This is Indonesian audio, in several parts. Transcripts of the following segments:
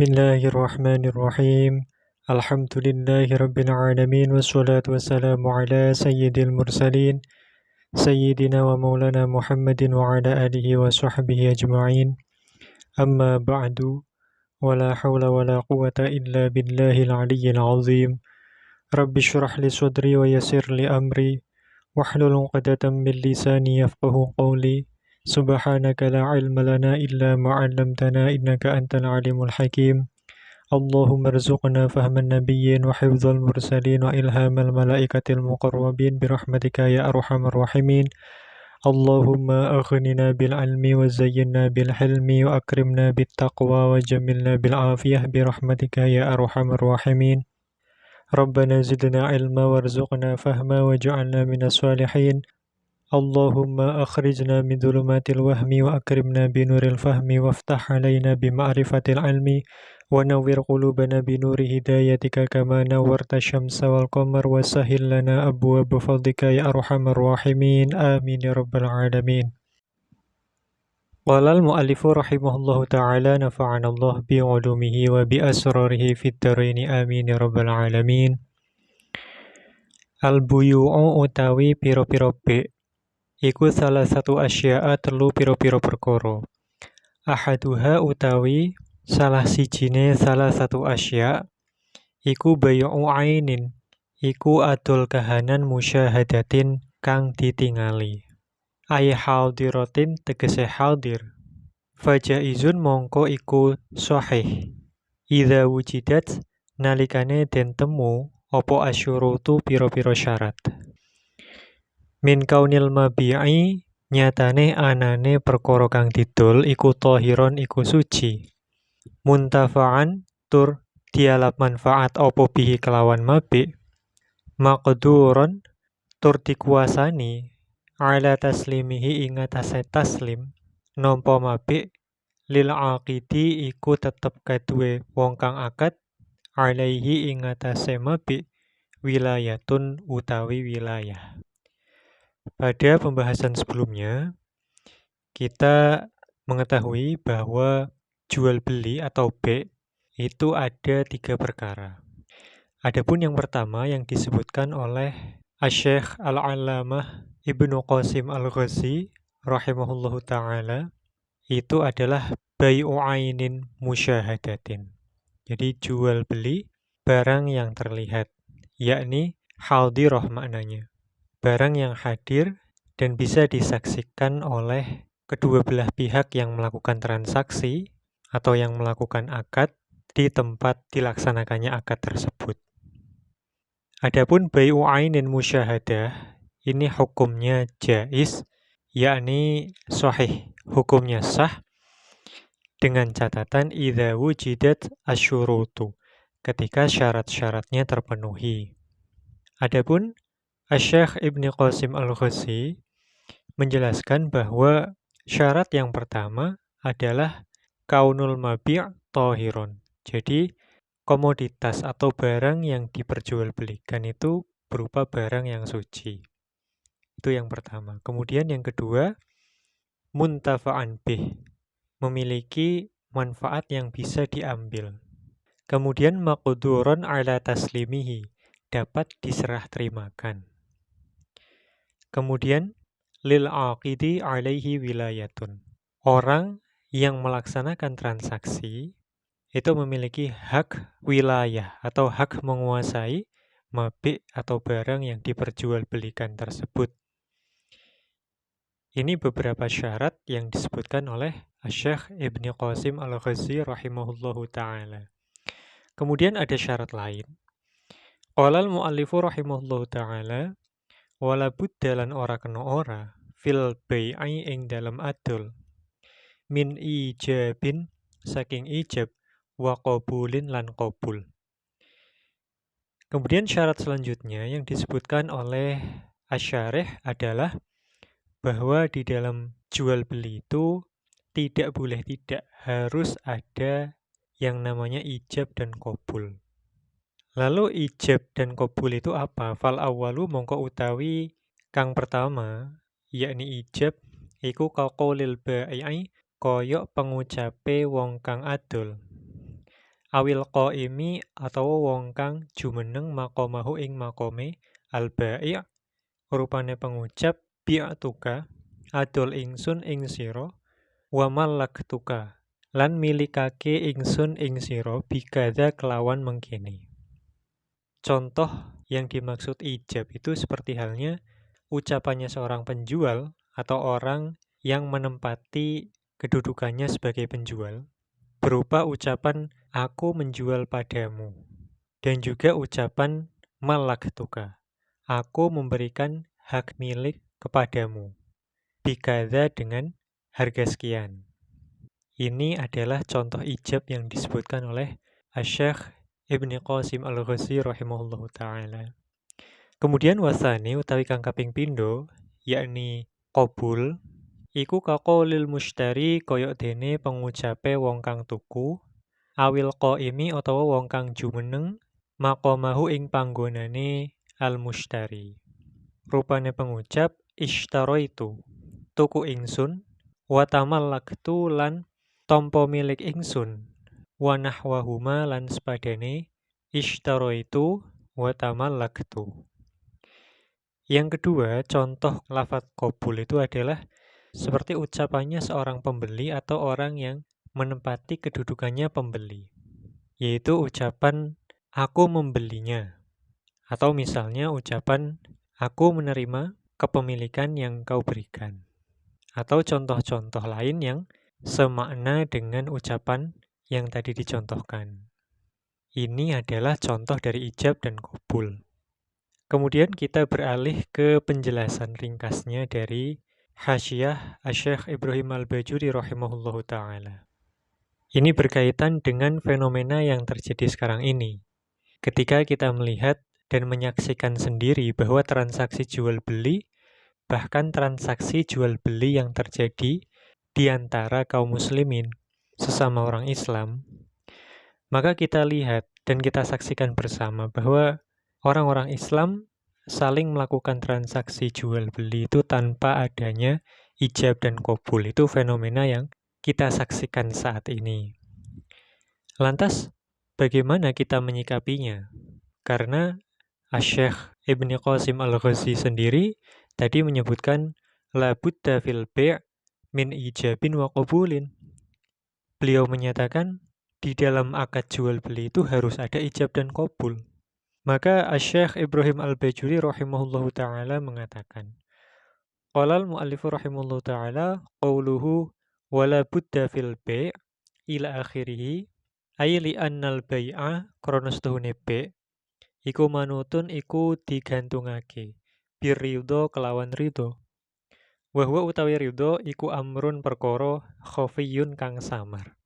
Bismillahirrahmanirrahim. Alhamdulillahi rabbil alamin wassalatu wassalamu ala sayyidil mursalin sayyidina wa maulana Muhammadin wa ala alihi wa sahbihi ajma'in. Amma ba'du, wala hawla wala quwata illa billahil aliyyil azim. Rabbi shrah li sadri wa yassir li amri wahlul 'uqdatam min lisani yafqahu qawli. Subhanaka la ilma lana illa ma 'allamtana innaka antal alimul hakim. Allahumma rzuqna fahman nabiyyin wa hifdzal mursalin wa ilhamal malaikatil muqarrabin birahmatika ya arhamar rahimin. Allahumma aghnina bil ilmi wa zayyinna bil hilmi wa akrimna bit taqwa wa jamilna bil afiyah birahmatika ya arhamar rahimin. Rabbana zidna ilma warzuqna fahma waj'alna minas salihin. Allahumma akhrijna min dhulumatil wahmi wa akrimna binuril fahmi waftah alaina bima'rifatil ilmi wa nawwir qulubana binuri hidayatika kama nawwarta syamsa wal qamar wa sahhil lana abwaaba fadlika ya arhamar rahimin. Amin ya rabbal alamin. Qala al-mu'allifu rahimahullahu ta'ala nafa'ana Allah bi 'ulumihi wa bi asrarihi fid dharain amin ya rabbal alamin. Al-buyu'u utawi pira-pira be' iku salah satu asya'a telu pira-pira perkara. Ahaduha utawi salah sijine salah satu asya' iku bay'u ainin, iku adol kahanan musyahadatin kang ditingali. Ay hadiratin tegese hadir. Fajaizun mongko iku sahih. Idza wujidat nalikane den temu apa asyurutu pira-pira syarat. Min kaunil mabi'i nyatane anane perkara kang didol iku tahiron iku suci. Muntafa'an tur dialap manfaat apa bihi kelawan mabi'. Maqduron tur dikuasani ala taslimihi ing atase taslim nampa mabi' lil aqidi iku tetep kaduwe wong kang akad alaihi ing atase mabi' wilayatun utawi wilayah. Pada pembahasan sebelumnya, kita mengetahui bahwa jual beli atau be' itu ada 3 perkara. Adapun yang pertama yang disebutkan oleh Asy-Syaikh Al-'Allamah Ibnu Qasim Al-Ghazi rahimahullahu ta'ala itu adalah bai'u ainin musyahadatin. Jadi jual beli barang yang terlihat, yakni hadirah maknanya. Barang yang hadir dan bisa disaksikan oleh kedua belah pihak yang melakukan transaksi atau yang melakukan akad di tempat dilaksanakannya akad tersebut. Adapun bai'u ainin musyahadah ini hukumnya jaiz, yakni sahih, hukumnya sah dengan catatan idza wujidat asyurutu, ketika syarat-syaratnya terpenuhi. Adapun Asy-Syaikh Ibnu Qasim Al-Ghazi menjelaskan bahwa syarat yang pertama adalah kaunul mabi' tahiron. Jadi komoditas atau barang yang diperjualbelikan itu berupa barang yang suci. Itu yang pertama. Kemudian yang kedua, muntafa'an bih, memiliki manfaat yang bisa diambil. Kemudian maqduron ala taslimihi, dapat diserah terimakan. Kemudian lil aqidi alaihi wilayatun. Orang yang melaksanakan transaksi itu memiliki hak wilayah atau hak menguasai mabi' atau barang yang diperjualbelikan tersebut. Ini beberapa syarat yang disebutkan oleh Asy-Syaikh Ibnu Qasim Al-Ghazi rahimahullahu ta'ala. Kemudian ada syarat lain. Qala al-mu'allifu rahimahullahu ta'ala wala budda lan ora kena ora fil bai'i ing dalam adol min ijabin saking ijab wa qabulin lan qabul. Kemudian syarat selanjutnya yang disebutkan oleh Asy-Syarih adalah bahwa di dalam jual beli itu tidak boleh tidak, harus ada yang namanya ijab dan qabul. Lalu ijab dan qabul itu apa? Fal awwalu mongko utawi kang pertama, yakni ijab iku kaqaulil bai'i, koyok pengucape wong kang adol. awil qaimi atawa wong kang jumeneng maqamahu ing maqame al-bai' rupane pengucap bi'tuka adol ingsun ing sira wa malaktuka lan milikake ingsun ing sira bikadza kelawan mengkene. Contoh yang dimaksud ijab itu seperti halnya ucapannya seorang penjual atau orang yang menempati kedudukannya sebagai penjual berupa ucapan aku menjual padamu dan juga ucapan malaktuka aku memberikan hak milik kepadamu bikadza dengan harga sekian. Ini adalah contoh ijab yang disebutkan oleh Asy-Syaikh Ibnu Qasim Al-Ghazi rahimahullahu taala. Kemudian wasani utawi kang kaping pindho yakni qabul iku kaqaulil mushtari kaya dene pengucape wong kang tuku awil qaimi utawa wong kang jumeneng maqamahu ing panggonane al mushtari. Rupane pengucap ishtaraitu tuku ingsun wa tamallaktu lan tampa milik ingsun wa nahwahuma lan sepadane ishtaraitu wa tamallaktu. Yang kedua, contoh lafadz qabul itu adalah seperti ucapannya seorang pembeli atau orang yang menempati kedudukannya pembeli, yaitu ucapan aku membelinya, atau misalnya ucapan aku menerima kepemilikan yang kau berikan, atau contoh-contoh lain yang semakna dengan ucapan yang tadi dicontohkan. Ini adalah contoh dari ijab dan qabul. Kemudian kita beralih ke penjelasan ringkasnya dari Hasyiyah Asy-Syaikh Ibrahim Al-Bajuri rahimahullahu taala. Ini berkaitan dengan fenomena yang terjadi sekarang ini. Ketika kita melihat dan menyaksikan sendiri bahwa transaksi jual beli, bahkan transaksi jual beli yang terjadi di antara kaum muslimin sesama orang Islam, maka kita lihat dan kita saksikan bersama bahwa orang-orang Islam saling melakukan transaksi jual beli itu tanpa adanya ijab dan qabul. Itu fenomena yang kita saksikan saat ini. Lantas, bagaimana kita menyikapinya? Karena Asy-Syaikh Ibnu Qasim Al-Ghazi sendiri tadi menyebutkan la budda fil bai' min ijabin wa qabulin. Beliau menyatakan di dalam akad jual beli itu harus ada ijab dan qabul. Maka Asy-Syaikh Ibrahim Al-Bajuri rahimahullahu taala mengatakan, qala al-mu'allifu rahimahullahu taala qauluhu wala budda fil bai' ila akhirih ay li annal bai'a krana setuhune bai' iku manutun iku digantungake birridho kelawan ridho. Wa huwa utawi ridho iku amrun perkara khafiyun kang samar.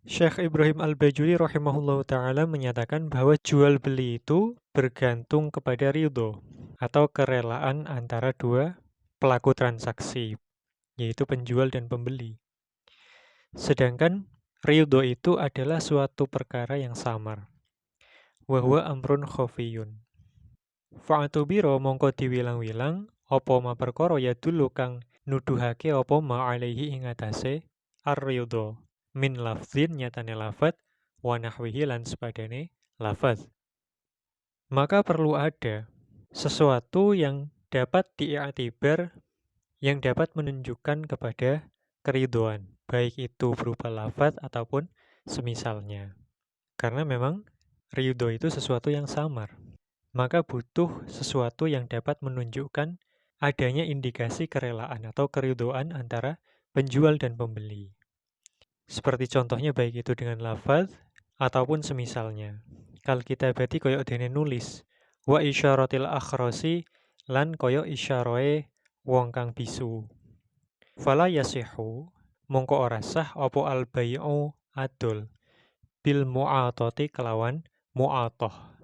Syekh Ibrahim Al-Bajuri rahimahullahu taala menyatakan bahwa jual beli itu bergantung kepada ridho atau kerelaan antara dua pelaku transaksi, yaitu penjual dan pembeli. Sedangkan ridho itu adalah suatu perkara yang samar. Wa huwa amrun khafiyun. Fa'atubiro mongko diwilang-wilang apa ma perkara ya dulu kang nuduhake apa ma alaihi ing atase ar-ridho min lafzin nyatane lafaz wa nahwihi lan sepadane lafaz. Maka perlu ada sesuatu yang dapat diiktibar yang dapat menunjukkan kepada keridhoan, baik itu berupa lafaz ataupun semisalnya. Karena memang ridho itu sesuatu yang samar. Maka butuh sesuatu yang dapat menunjukkan adanya indikasi kerelaan atau keridhoan antara penjual dan pembeli. Seperti contohnya baik itu dengan lafaz ataupun semisalnya. Kal kita berarti koyok dene nulis wa isyaratil akhrasi lan koyok isyarae wong kang bisu. Fala yasihu mongko ora sah apa al bai'u adol bil mu'atati kelawan mu'atoh.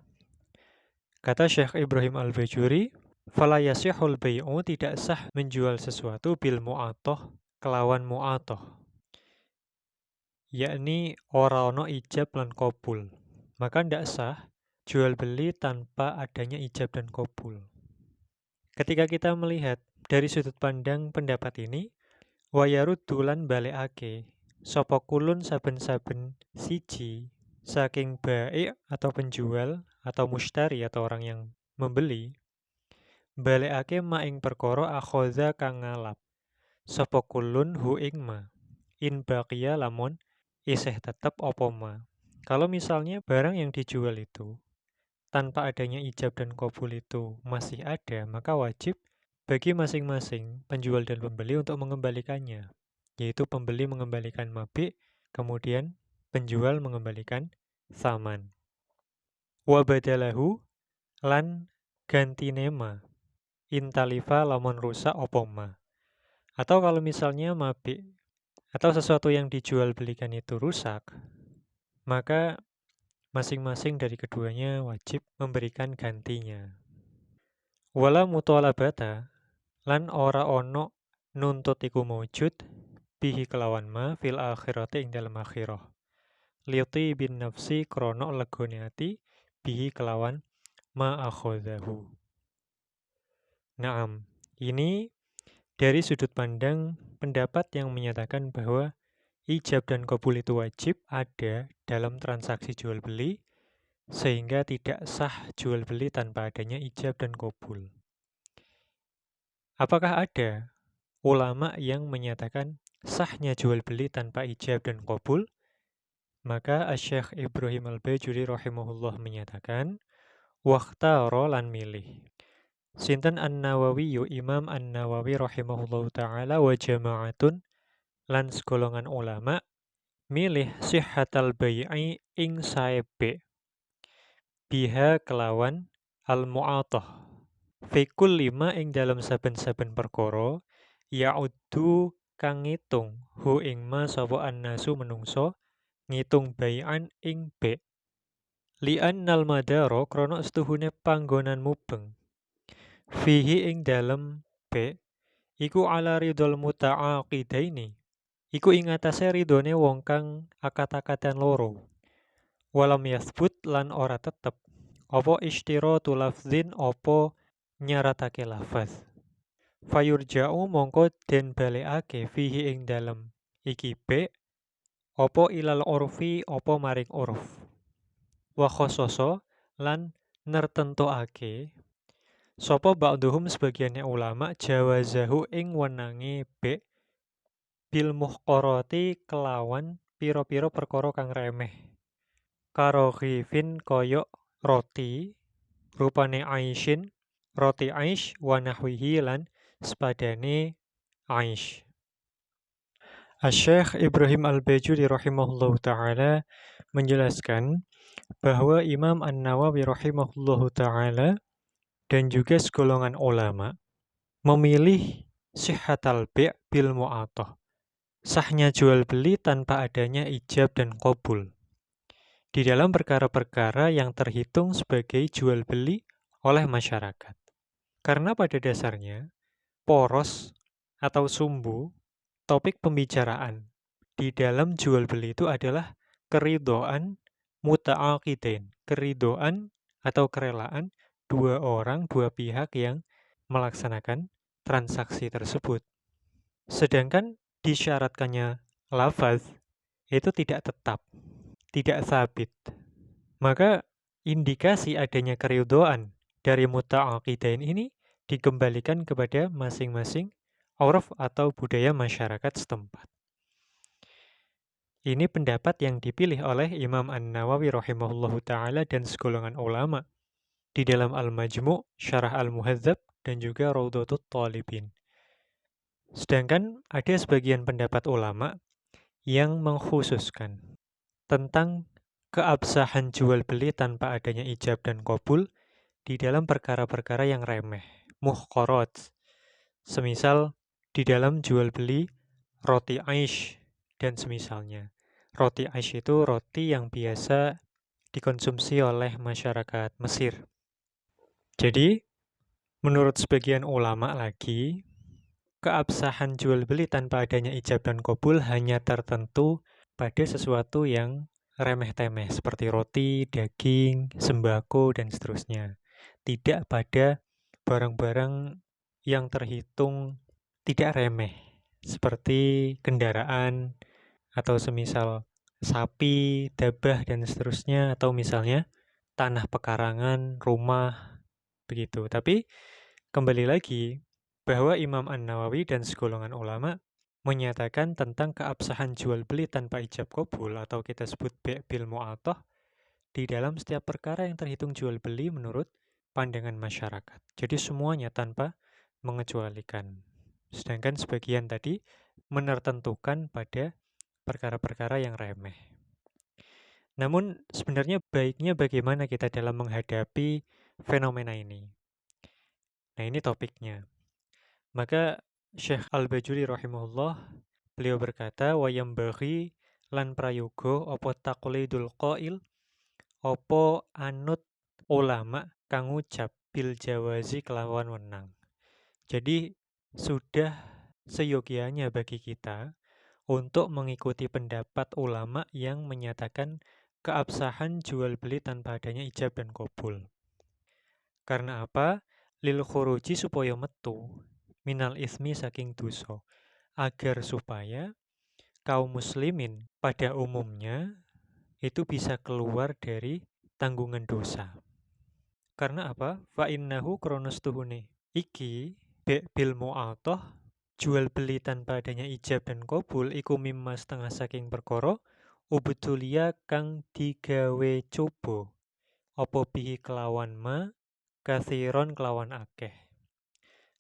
Kata Syekh Ibrahim Al-Bajuri, fala yasihul bai'u tidak sah menjual sesuatu bil mu'atoh kelawan mu'atoh. Yakni ora ono ijab lan qabul. Maka tidak sah jual beli tanpa adanya ijab dan qabul. Ketika kita melihat dari sudut pandang pendapat ini, wa yaruddu lan balekake sapa kulun saben-saben siji saking bai' atau penjual atau mushtari atau orang yang membeli balekake ma ing perkara akhoza kang ngalap sapa kulun hu ing ma in baqiya lamun isih tetep apa ma. Kalau misalnya barang yang dijual itu tanpa adanya ijab dan qabul itu masih ada, maka wajib bagi masing-masing penjual dan pembeli untuk mengembalikannya, yaitu pembeli mengembalikan mabi, kemudian penjual mengembalikan saman. Wa badalahu lan gantine ma intalifa lamun rusak apa ma. Atau kalau misalnya mabi atau sesuatu yang dijual belikan itu rusak, maka masing-masing dari keduanya wajib memberikan gantinya. Wala mutolabata lan ora ono nuntut iku maujud bihi kelawan ma fil akhirati ing dalam akhirah. Liuti bin nafsi krono legone ati bihi kelawan ma akhodahu. Naam, ini dari sudut pandang pendapat yang menyatakan bahwa ijab dan qabul itu wajib ada dalam transaksi jual beli sehingga tidak sah jual beli tanpa adanya ijab dan qabul. Apakah ada ulama yang menyatakan sahnya jual beli tanpa ijab dan qabul? Maka Asy-Syaikh Ibrahim Al-Bajuri rahimahullah menyatakan waqtara lan milih. Sinten An-Nawawi Imam An-Nawawi rahimahullahu taala wa jama'atun lan segolongan ulama milih sihhatal bai'i ing saebe biha kelawan al-mu'athah fikul lima ing dalam saben-saben perkara ya'uddu kang ngitung hu ing ma sapa annasu menungso ngitung bai'an ing be li'annal madaro krana setuhune panggonan mubeng fihi ing dalem be iku ala ridhol muta'aqidaini iku ing atase ridhone wong kang akat-akatan loro walam yathbut lan ora tetep apa ishtiratu lafzin apa nyaratake lafaz fayurja'u mongko den balekake fihi ing dalem iki be apa ilal urfi apa maring uruf wa khososo lan nertentokake sapa ba'dhum sebagiannya ulama jawazahu ing wenange be bil muhqarati kelawan pira-pira perkara kang remeh karo ghifin koyok roti rupane aishin roti aish wa nahwihi lan sepadane aish. Asy-Syaikh Ibrahim Al-Bajuri rahimahullahu taala menjelaskan bahwa Imam An-Nawawi rahimahullahu taala dan juga segolongan ulama memilih sihhatal bi' bil mu'athah. Sahnya jual beli tanpa adanya ijab dan qabul. Di dalam perkara-perkara yang terhitung sebagai jual beli oleh masyarakat. Karena pada dasarnya poros atau sumbu topik pembicaraan di dalam jual beli itu adalah keridhaan muta'aqidain, keridhaan atau kerelaan dua orang, dua pihak yang melaksanakan transaksi tersebut. Sedangkan disyaratkannya lafaz itu tidak tetap, tidak sabit. Maka indikasi adanya keridhaan dari muta'aqidain ini dikembalikan kepada masing-masing uruf atau budaya masyarakat setempat. Ini pendapat yang dipilih oleh Imam An-Nawawi rahimahullahu taala dan segolongan ulama di dalam Al-Majmu', Syarah Al-Muhadzab dan juga Raudhatut Thalibin. Sedangkan ada sebagian pendapat ulama yang mengkhususkan tentang keabsahan jual beli tanpa adanya ijab dan qabul di dalam perkara-perkara yang remeh, muhqarat. Semisal di dalam jual beli roti aish dan semisalnya. Roti aish itu roti yang biasa dikonsumsi oleh masyarakat Mesir. Jadi, menurut sebagian ulama lagi, keabsahan jual beli tanpa adanya ijab dan qabul hanya tertentu pada sesuatu yang remeh-temeh seperti roti, daging, sembako, dan seterusnya. Tidak pada barang-barang yang terhitung tidak remeh seperti kendaraan atau semisal sapi, dabah, dan seterusnya, atau misalnya tanah pekarangan, rumah, begitu. Tapi kembali lagi, bahwa Imam An-Nawawi dan segolongan ulama menyatakan tentang keabsahan jual beli tanpa ijab kabul atau kita sebut bil mu'atoh di dalam setiap perkara yang terhitung jual beli menurut pandangan masyarakat. Jadi semuanya tanpa mengecualikan. Sedangkan sebagian tadi menertentukan pada perkara-perkara yang remeh. Namun sebenarnya baiknya bagaimana kita dalam menghadapi fenomena ini. Nah, ini topiknya. Maka Syekh Al-Bajuri rahimahullah beliau berkata wa yambaghi lan prayoga apa taqlidul qail apa anut ulama kang ngucap bil jawazi kelawan wenang. Jadi sudah seyogianya bagi kita untuk mengikuti pendapat ulama yang menyatakan keabsahan jual beli tanpa adanya ijab dan kabul. Karena apa? Lil khuruji supaya metu minal ismi saking dosa, agar supaya kaum muslimin pada umumnya itu bisa keluar dari tanggungan dosa. Karena apa? Fa innahu kronos tuhune iki bil mu'atoh jual beli tanpa adanya ijab dan kabul iku mimma setengah saking perkara ubutulia kang digawe coba apa bihi kelawan ma kathiron kelawan akeh.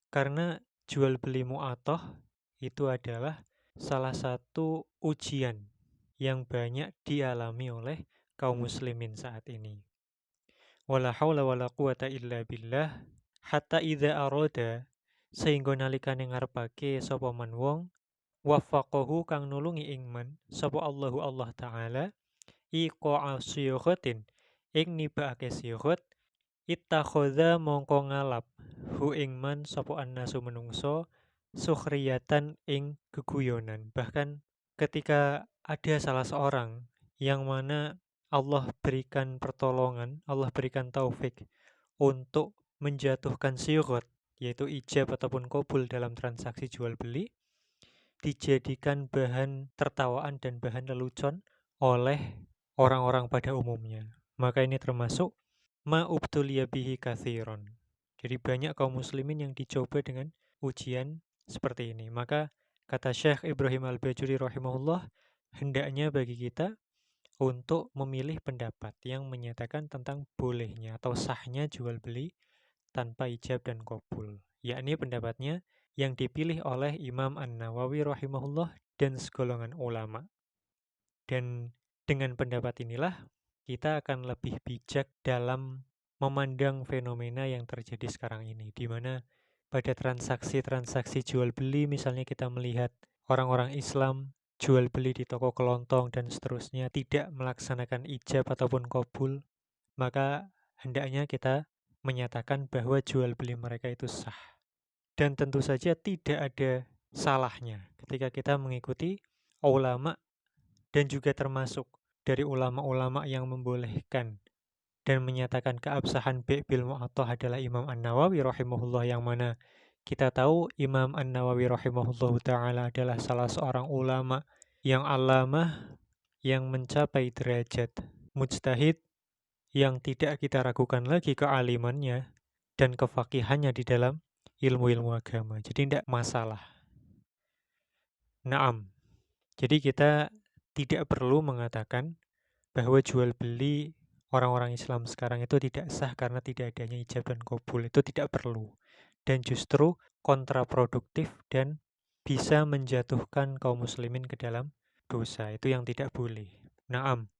Karena jual beli mu'atoh itu adalah salah satu ujian yang banyak dialami oleh kaum muslimin saat ini. Wala haula wala quwata illa billah hatta idza arada sehingga nalikane ngarepake sapa man wong waffaqahu kang nulungi ing man sapa Allahu Allah taala iqa siyaghatin ing nibake siyaghat ittakhadha mongko ngalap hu ing man sapa annasu menungso sukhriyatan ing geguyonan. Bahkan ketika ada salah seorang yang mana Allah berikan pertolongan, Allah berikan taufik untuk menjatuhkan syighot, yaitu ijab ataupun kabul dalam transaksi jual beli, dijadikan bahan tertawaan dan bahan lelucon oleh orang-orang pada umumnya. Maka ini termasuk ma'ubtuliya bihi kathiron. Jadi banyak kaum muslimin yang dicoba dengan ujian seperti ini. Maka kata Syekh Ibrahim Al-Bajuri rahimahullah, hendaknya bagi kita untuk memilih pendapat yang menyatakan tentang bolehnya atau sahnya jual beli tanpa ijab dan kabul. Yakni pendapatnya yang dipilih oleh Imam An-Nawawi rahimahullah dan segolongan ulama. Dan dengan pendapat inilah kita akan lebih bijak dalam memandang fenomena yang terjadi sekarang ini, di mana pada transaksi-transaksi jual beli misalnya kita melihat orang-orang Islam jual beli di toko kelontong dan seterusnya tidak melaksanakan ijab ataupun kabul, maka hendaknya kita menyatakan bahwa jual beli mereka itu sah. Dan tentu saja tidak ada salahnya ketika kita mengikuti ulama dan juga termasuk dari ulama-ulama yang membolehkan dan menyatakan keabsahan bil mu'attah adalah Imam An-Nawawi rahimahullah, yang mana kita tahu Imam An-Nawawi rahimahullah ta'ala adalah salah seorang ulama yang alamah, yang mencapai derajat mujtahid, yang tidak kita ragukan lagi kealimannya dan kefakihannya di dalam ilmu-ilmu agama. Jadi tidak masalah. Naam. Jadi kita tidak perlu mengatakan bahwa jual beli orang-orang Islam sekarang itu tidak sah karena tidak adanya ijab dan kabul. Itu tidak perlu. Dan justru kontraproduktif dan bisa menjatuhkan kaum muslimin ke dalam dosa. Itu yang tidak boleh. Naam.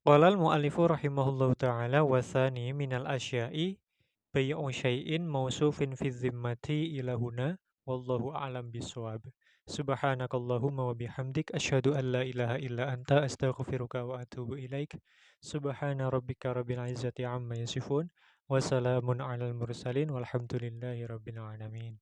Qala al-mu'allifu rahimahullahu ta'ala wa thani minal asya'i bai'u syai'in mausufin fi dhimmati ila huna wallahu a'lam bisawab. Subhanakallahumma wa bihamdik asyhadu an la ilaha illa anta astaghfiruka wa atubu ilaik. Subhana rabbika rabbil izzati amma yasifun wa salamun alal mursalin walhamdulillahi rabbil alamin.